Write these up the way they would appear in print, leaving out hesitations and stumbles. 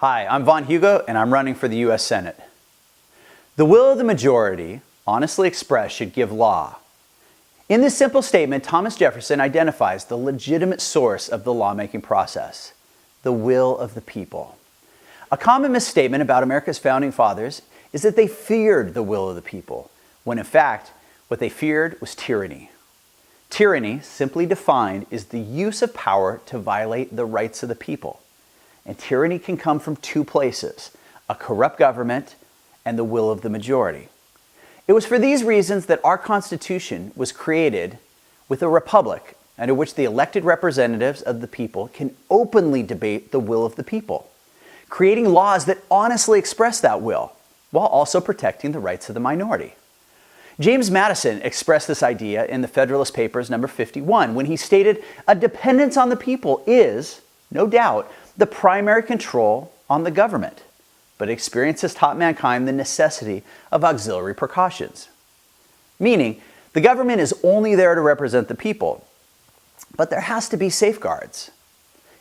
Hi, I'm Von Hougo, and I'm running for the U.S. Senate. The will of the majority, honestly expressed, should give law. In this simple statement, Thomas Jefferson identifies the legitimate source of the lawmaking process, the will of the people. A common misstatement about America's founding fathers is that they feared the will of the people, when in fact, what they feared was tyranny. Tyranny, simply defined, is the use of power to violate the rights of the people. And tyranny can come from two places: a corrupt government and the will of the majority. It was for these reasons that our Constitution was created with a republic under which the elected representatives of the people can openly debate the will of the people, creating laws that honestly express that will, while also protecting the rights of the minority. James Madison expressed this idea in the Federalist Papers number 51 when he stated, "A dependence on the people is, no doubt, the primary control on the government, but experience has taught mankind the necessity of auxiliary precautions." Meaning, the government is only there to represent the people, but there has to be safeguards.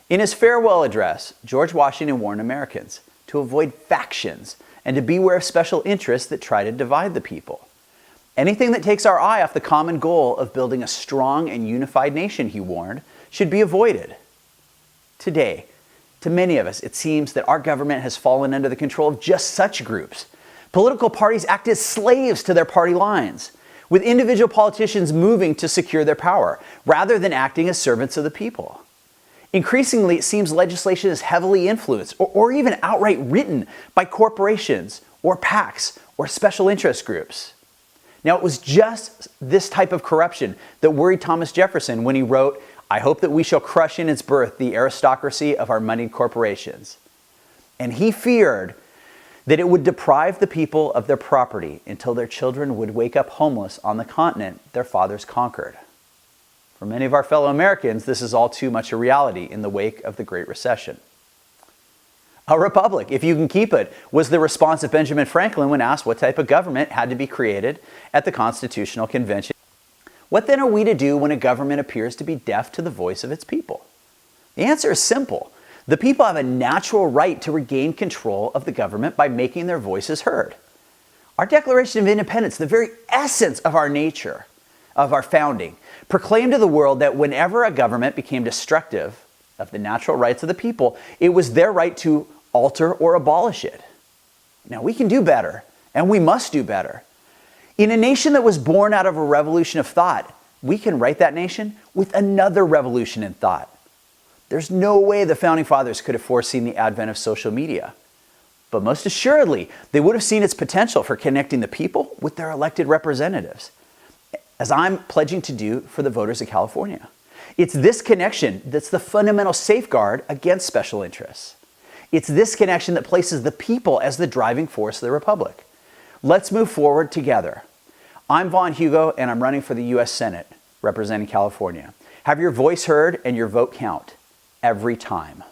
In his farewell address, George Washington warned Americans to avoid factions and to beware of special interests that try to divide the people. Anything that takes our eye off the common goal of building a strong and unified nation, he warned, should be avoided. Today, to many of us, it seems that our government has fallen under the control of just such groups. Political parties act as slaves to their party lines, with individual politicians moving to secure their power, rather than acting as servants of the people. Increasingly, it seems legislation is heavily influenced or even outright written by corporations or PACs or special interest groups. Now, it was just this type of corruption that worried Thomas Jefferson when he wrote, "I hope that we shall crush in its birth the aristocracy of our moneyed corporations." And he feared that it would deprive the people of their property until their children would wake up homeless on the continent their fathers conquered. For many of our fellow Americans, this is all too much a reality in the wake of the Great Recession. A republic, if you can keep it, was the response of Benjamin Franklin when asked what type of government had to be created at the Constitutional Convention. What then are we to do when a government appears to be deaf to the voice of its people? The answer is simple. The people have a natural right to regain control of the government by making their voices heard. Our Declaration of Independence, the very essence of our nature, of our founding, proclaimed to the world that whenever a government became destructive of the natural rights of the people, it was their right to alter or abolish it. Now, we can do better, and we must do better. In a nation that was born out of a revolution of thought, we can write that nation with another revolution in thought. There's no way the Founding Fathers could have foreseen the advent of social media. But most assuredly, they would have seen its potential for connecting the people with their elected representatives, as I'm pledging to do for the voters of California. It's this connection that's the fundamental safeguard against special interests. It's this connection that places the people as the driving force of the republic. Let's move forward together. I'm Von Hougo, and I'm running for the U.S. Senate, representing California. Have your voice heard and your vote count every time.